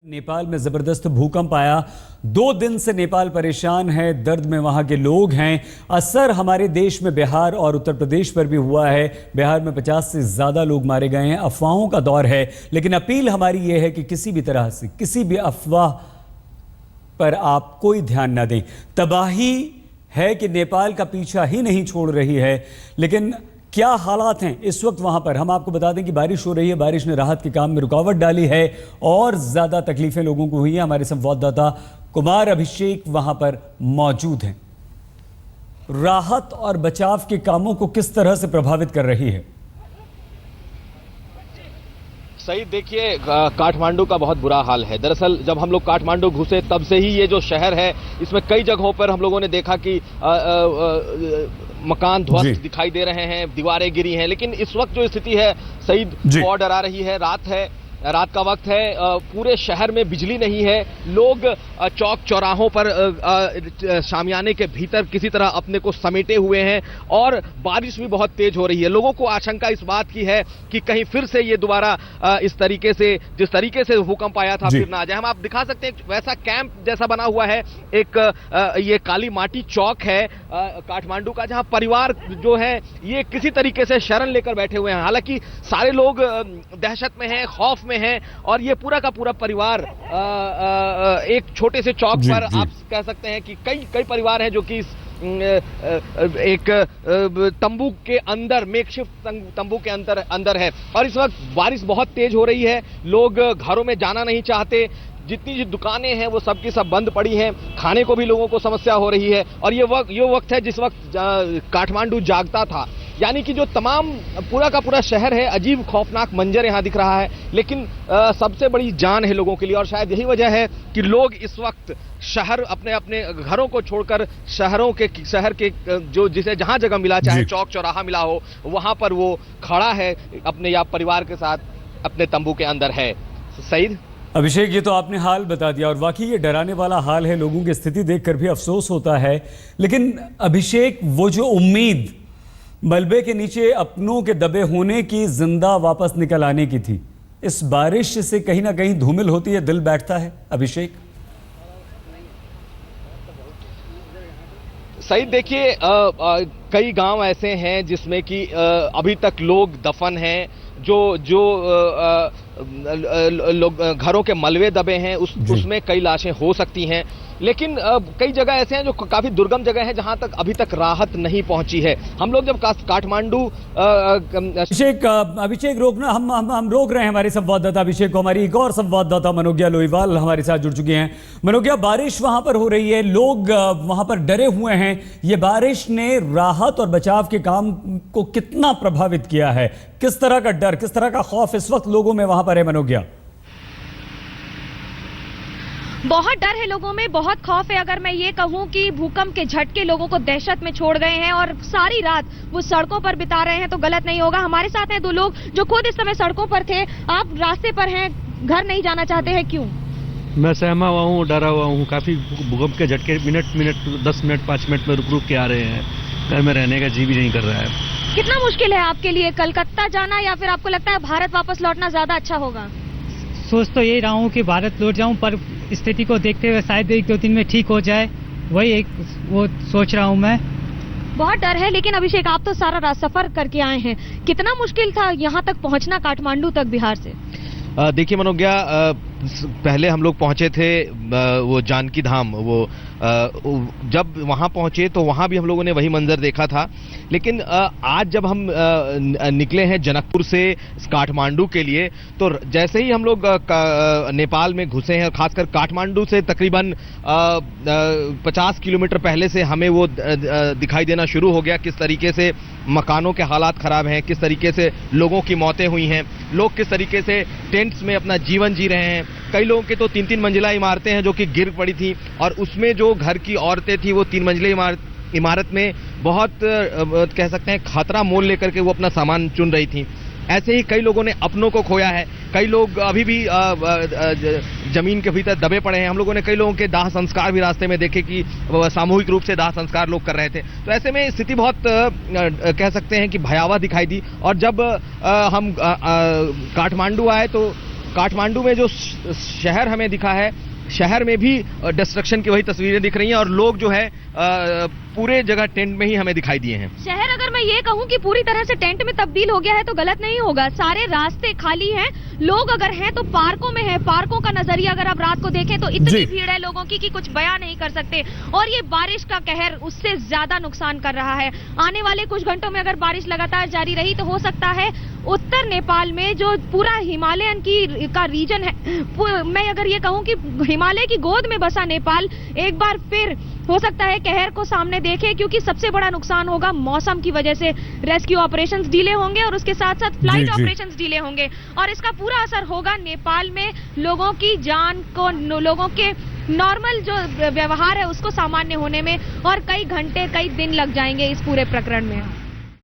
नेपाल में जबरदस्त भूकंप आया। 2 दिन से नेपाल परेशान है, दर्द में वहां के लोग हैं। असर हमारे देश में बिहार और उत्तर प्रदेश पर भी हुआ है। बिहार में 50 से ज्यादा लोग मारे गए हैं। अफवाहों का दौर है, लेकिन अपील हमारी यह है कि किसी भी तरह से किसी भी अफवाह पर आप कोई ध्यान ना दें। तबाही है कि नेपाल का पीछा ही नहीं छोड़ रही है, लेकिन क्या हालात हैं इस वक्त वहां पर, हम आपको बता दें कि बारिश हो रही है। बारिश ने राहत के काम में रुकावट डाली है और ज्यादा तकलीफें लोगों को हुई हैं। हमारे संवाददाता कुमार अभिषेक वहां पर मौजूद हैं। राहत और बचाव के कामों को किस तरह से प्रभावित कर रही है? सही देखिए, काठमांडू का बहुत बुरा हाल है। दरअसल जब हम लोग काठमांडू घुसे तब से ही ये जो शहर है, इसमें कई जगहों पर हम लोगों ने देखा कि मकान ध्वस्त दिखाई दे रहे हैं, दीवारें गिरी हैं। लेकिन इस वक्त जो स्थिति है सईद, बहुत डरा रही है। रात का वक्त है, पूरे शहर में बिजली नहीं है। लोग चौक चौराहों पर शामियाने के भीतर किसी तरह अपने को समेटे हुए हैं और बारिश भी बहुत तेज हो रही है। लोगों को आशंका इस बात की है कि कहीं फिर से ये दोबारा इस तरीके से, जिस तरीके से भूकंप आया था, फिर ना आ जाए। हम आप दिखा सकते हैं वैसा कैंप जैसा बना हुआ है। एक ये काली माटी चौक है काठमांडू का, जहां परिवार जो है ये किसी तरीके से शरण लेकर बैठे हुए हैं। हालांकि सारे लोग दहशत में हैं, खौफ में है और ये पूरा का पूरा परिवार एक छोटे से चौक पर, आप कह सकते हैं कि कई परिवार हैं जो कि एक तंबू के अंदर, मेकशिफ्ट तंबू के अंदर है। और इस वक्त बारिश बहुत तेज हो रही है, लोग घरों में जाना नहीं चाहते। जितनी दुकानें हैं वो सब की सब बंद पड़ी हैं, खाने को भी लोगों को समस्या हो रही है। और ये वक्त है जिस वक्त काठमांडू जागता था, यानी कि जो तमाम पूरा का पूरा शहर है, अजीब खौफनाक मंजर यहाँ दिख रहा है। लेकिन सबसे बड़ी जान है लोगों के लिए और शायद यही वजह है कि लोग इस वक्त शहर, अपने अपने घरों को छोड़कर शहर के जो जिसे जहां जगह मिला, चाहे चौक चौराहा मिला हो, वहां पर वो खड़ा है अपने या परिवार के साथ अपने तंबू के अंदर है। सईद, अभिषेक, ये तो आपने हाल बता दिया और वाकई ये डराने वाला हाल है। लोगों की स्थिति देखकर भी अफसोस होता है। लेकिन अभिषेक, वो जो उम्मीद मलबे के नीचे अपनों के दबे होने की, जिंदा वापस निकल आने की थी, इस बारिश से कहीं ना कहीं धूमिल होती है, दिल बैठता है। अभिषेक, सही देखिए, कई गांव ऐसे हैं जिसमें कि अभी तक लोग दफन हैं, जो लोग घरों के मलबे दबे हैं, उसमें कई लाशें हो सकती हैं। लेकिन कई जगह ऐसे हैं जो काफी दुर्गम जगह हैं, जहां तक अभी तक राहत नहीं पहुंची है। हम लोग जब काठमांडू अभिषेक रोकना, हम रोक रहे हैं हमारे संवाददाता अभिषेक को। हमारी एक और संवाददाता मनोज्ञा लोईवाल हमारे साथ जुड़ चुके हैं। मनोज्ञा, बारिश वहां पर हो रही है, लोग वहां पर डरे हुए हैं। ये बारिश ने राहत और बचाव के काम को कितना प्रभावित किया है? किस तरह का डर, किस तरह का खौफ इस वक्त लोगों में वहां पर है? मनोज्ञा, बहुत डर है लोगों में, बहुत खौफ है। अगर मैं ये कहूं कि भूकंप के झटके लोगों को दहशत में छोड़ गए हैं और सारी रात वो सड़कों पर बिता रहे हैं तो गलत नहीं होगा। हमारे साथ हैं 2 लोग जो खुद इस समय सड़कों पर थे। आप रास्ते पर हैं, घर नहीं जाना चाहते हैं, क्यों? मैं सहमा हुआ हूँ, डरा हुआ हूँ। काफी भूकंप के झटके मिनट 10 मिनट 5 मिनट में रुक के आ रहे हैं। घर में रहने का जी भी नहीं कर रहा है। कितना मुश्किल है आपके लिए कलकत्ता जाना, या फिर आपको लगता है भारत वापस लौटना ज्यादा अच्छा होगा? सोच तो यही रहा हूँ कि भारत लौट जाऊँ, पर स्थिति को देखते हुए शायद 1-2 दिन में ठीक हो जाए, वही वो सोच रहा हूँ मैं। बहुत डर है। लेकिन अभिषेक, आप तो सारा रात सफर करके आए हैं, कितना मुश्किल था यहाँ तक पहुँचना, काठमांडू तक बिहार से? देखिए मनोज्ञा, पहले हम लोग पहुंचे थे वो जानकी धाम, वो जब वहां पहुंचे तो वहां भी हम लोगों ने वही मंजर देखा था। लेकिन आज जब हम निकले हैं जनकपुर से काठमांडू के लिए, तो जैसे ही हम लोग नेपाल में घुसे हैं, खासकर काठमांडू से तकरीबन 50 किलोमीटर पहले से हमें वो दिखाई देना शुरू हो गया किस तरीके से मकानों के हालात खराब हैं, किस तरीके से लोगों की मौतें हुई हैं, लोग किस तरीके से टेंट्स में अपना जीवन जी रहे हैं। कई लोगों के तो 3-3 मंजिला इमारतें हैं जो कि गिर पड़ी थी और उसमें जो घर की औरतें थी वो 3 मंजिले इमारत में बहुत कह सकते हैं खतरा मोल लेकर के वो अपना सामान चुन रही थी। ऐसे ही कई लोगों ने अपनों को खोया है, कई लोग अभी भी जमीन के भीतर दबे पड़े हैं। हम लोगों ने कई लोगों के दाह संस्कार भी रास्ते में देखे कि सामूहिक रूप से दाह संस्कार लोग कर रहे थे। तो ऐसे में स्थिति बहुत कह सकते हैं कि भयावह दिखाई दी। और जब हम काठमांडू आए तो काठमांडू में जो शहर हमें दिखा है, शहर में भी डिस्ट्रक्शन की वही तस्वीरें दिख रही हैं और लोग जो है पूरे जगह टेंट में ही हमें दिखाई दिए हैं। शहर अगर मैं ये कहूँ कि पूरी तरह से टेंट में तब्दील हो गया है तो गलत नहीं होगा। सारे रास्ते खाली हैं, लोग अगर हैं तो पार्कों में है। पार्कों का नजरिया अगर आप रात को देखें तो इतनी भीड़ है लोगों की कि कुछ बयां नहीं कर सकते। और ये बारिश का कहर उससे ज्यादा नुकसान कर रहा है। आने वाले कुछ घंटों में अगर बारिश लगातार जारी रही तो हो सकता है उत्तर नेपाल में जो पूरा हिमालयन का रीजन है, मैं अगर ये कहूँ कि हिमालय की गोद में बसा नेपाल एक बार फिर हो सकता है कहर को सामने देखे, क्योंकि सबसे बड़ा नुकसान होगा मौसम की वजह से। रेस्क्यू ऑपरेशंस डिले होंगे और उसके साथ साथ फ्लाइट ऑपरेशंस डिले होंगे और इसका पूरा असर होगा नेपाल में लोगों की जान को, लोगों के नॉर्मल जो व्यवहार है उसको सामान्य होने में, और कई घंटे कई दिन लग जाएंगे इस पूरे प्रकरण में।